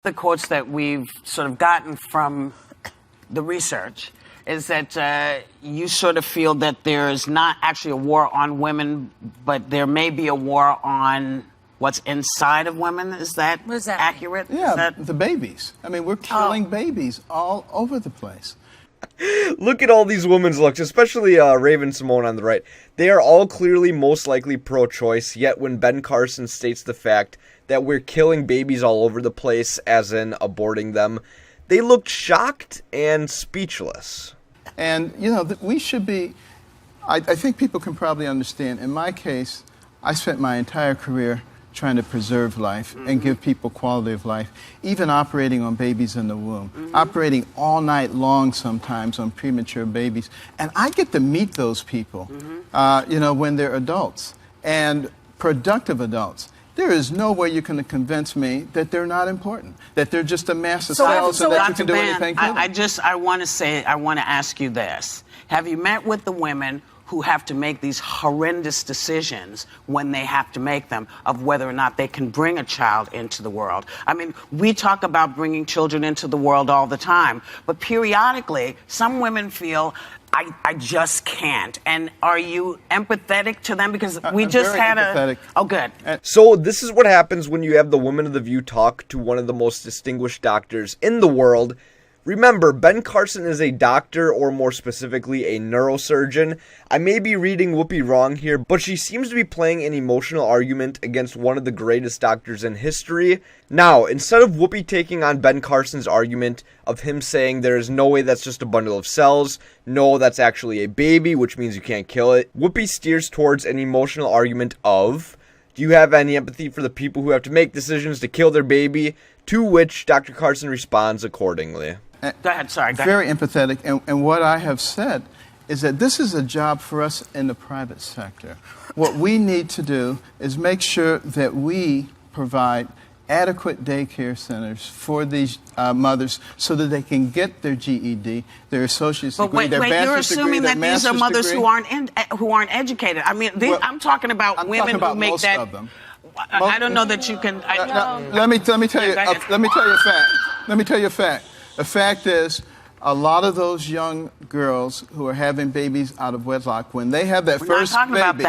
The quotes that we've sort of gotten from the research is that you sort of feel that there is not actually a war on women, but there may be a war on what's inside of women. Is that accurate? Yeah, the babies. I mean, we're killing babies all over the place. Look at all these women's looks, especially Raven Simone on the right. They are all clearly most likely pro-choice, yet when Ben Carson states the fact that we're killing babies all over the place, as in aborting them, they looked shocked and speechless. And, you know, we should be, I think people can probably understand. In my case, I spent my entire career trying to preserve life and give people quality of life, even operating on babies in the womb, operating all night long sometimes on premature babies. And I get to meet those people, you know, when they're adults and productive adults. There is no way you can convince me that they're not important, that they're just a mass of cells so that you can do anything to them. I want to ask you this. Have you met with the women who have to make these horrendous decisions when they have to make them of whether or not they can bring a child into the world? I mean, we talk about bringing children into the world all the time, but periodically, some women feel, I just can't. And are you empathetic to them? Because we just had empathetic. Oh, good. So this is what happens when you have the Women of the View talk to one of the most distinguished doctors in the world. Remember, Ben Carson is a doctor, or more specifically, a neurosurgeon. I may be reading Whoopi wrong here, but she seems to be playing an emotional argument against one of the greatest doctors in history. Now, instead of Whoopi taking on Ben Carson's argument of him saying there is no way that's just a bundle of cells, no, that's actually a baby, which means you can't kill it, Whoopi steers towards an emotional argument of, do you have any empathy for the people who have to make decisions to kill their baby? To which Dr. Carson responds accordingly. Go ahead, sorry. Go Very ahead. empathetic. And what I have said is that this is a job for us in the private sector. What we need to do is make sure that we provide adequate daycare centers for these mothers so that they can get their GED, their associate's degree, their bachelor's degree, their master's degree. You're assuming that these are mothers who aren't educated. I mean, I'm talking about women who make most that. Of them. I don't know that you can. Let me tell you. Let me tell you a fact. Let me tell you a fact. The fact is, a lot of those young girls who are having babies out of wedlock, when they have that first baby,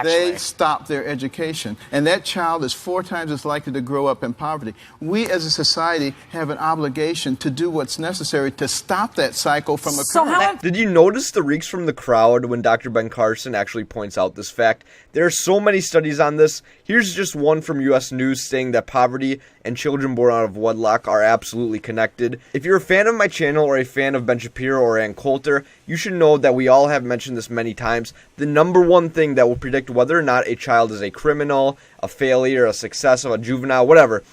they stop their education. And that child is 4 times as likely to grow up in poverty. We as a society have an obligation to do what's necessary to stop that cycle from occurring. Did you notice the reeks from the crowd when Dr. Ben Carson actually points out this fact? There are so many studies on this. Here's just one from U.S. News saying that poverty and children born out of wedlock are absolutely connected. If you're a fan of my channel or a fan of Ben Shapiro or Ann Coulter, you should know that we all have mentioned this many times. The number one thing that will predict whether or not a child is a criminal, a failure, a success, a juvenile, whatever,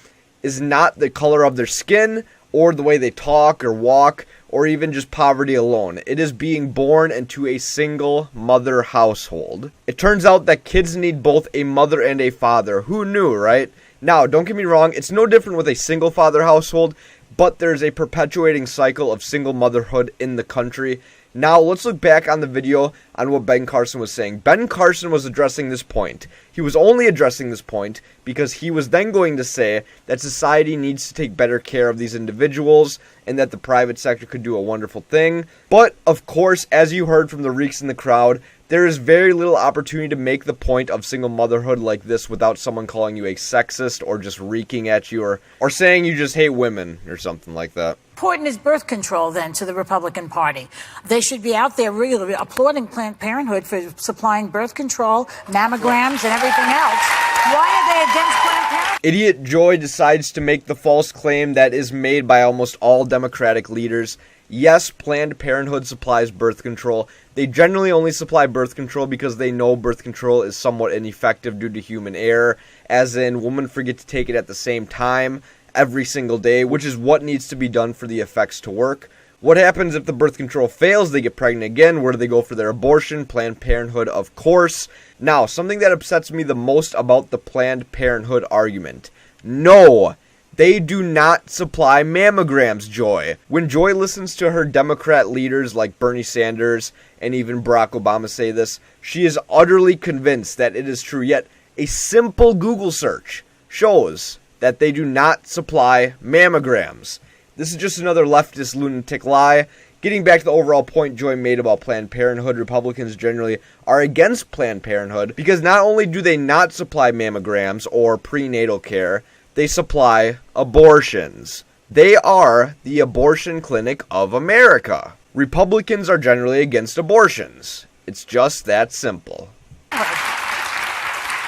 is not the color of their skin or the way they talk or walk or even just poverty alone. It is being born into a single mother household. It turns out that kids need both a mother and a father. Who knew, right? Now, don't get me wrong, it's no different with a single father household, but there's a perpetuating cycle of single motherhood in the country. Now, let's look back on the video on what Ben Carson was saying. Ben Carson was addressing this point. He was only addressing this point because he was then going to say that society needs to take better care of these individuals and that the private sector could do a wonderful thing. But, of course, as you heard from the reeks in the crowd, there is very little opportunity to make the point of single motherhood like this without someone calling you a sexist or just reeking at you or saying you just hate women or something like that. Important is birth control, then, to the Republican Party. They should be out there really applauding Planned Parenthood for supplying birth control, mammograms, and everything else. Why are they against Planned Parenthood? Idiot Joy decides to make the false claim that is made by almost all Democratic leaders. Yes, Planned Parenthood supplies birth control. They generally only supply birth control because they know birth control is somewhat ineffective due to human error, as in women forget to take it at the same time every single day, which is what needs to be done for the effects to work. What happens if the birth control fails? They get pregnant again. Where do they go for their abortion? Planned Parenthood, of course. Now, something that upsets me the most about the Planned Parenthood argument. No, they do not supply mammograms, Joy. When Joy listens to her Democrat leaders like Bernie Sanders and even Barack Obama say this, she is utterly convinced that it is true. Yet, a simple Google search shows that they do not supply mammograms. This is just another leftist lunatic lie. Getting back to the overall point Joy made about Planned Parenthood, Republicans generally are against Planned Parenthood because not only do they not supply mammograms or prenatal care, they supply abortions. They are the abortion clinic of America. Republicans are generally against abortions. It's just that simple.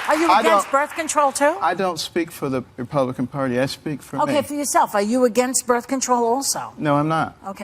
Are you against birth control, too? I don't speak for the Republican Party. I speak for me. Okay, for yourself. Are you against birth control also? No, I'm not. Okay.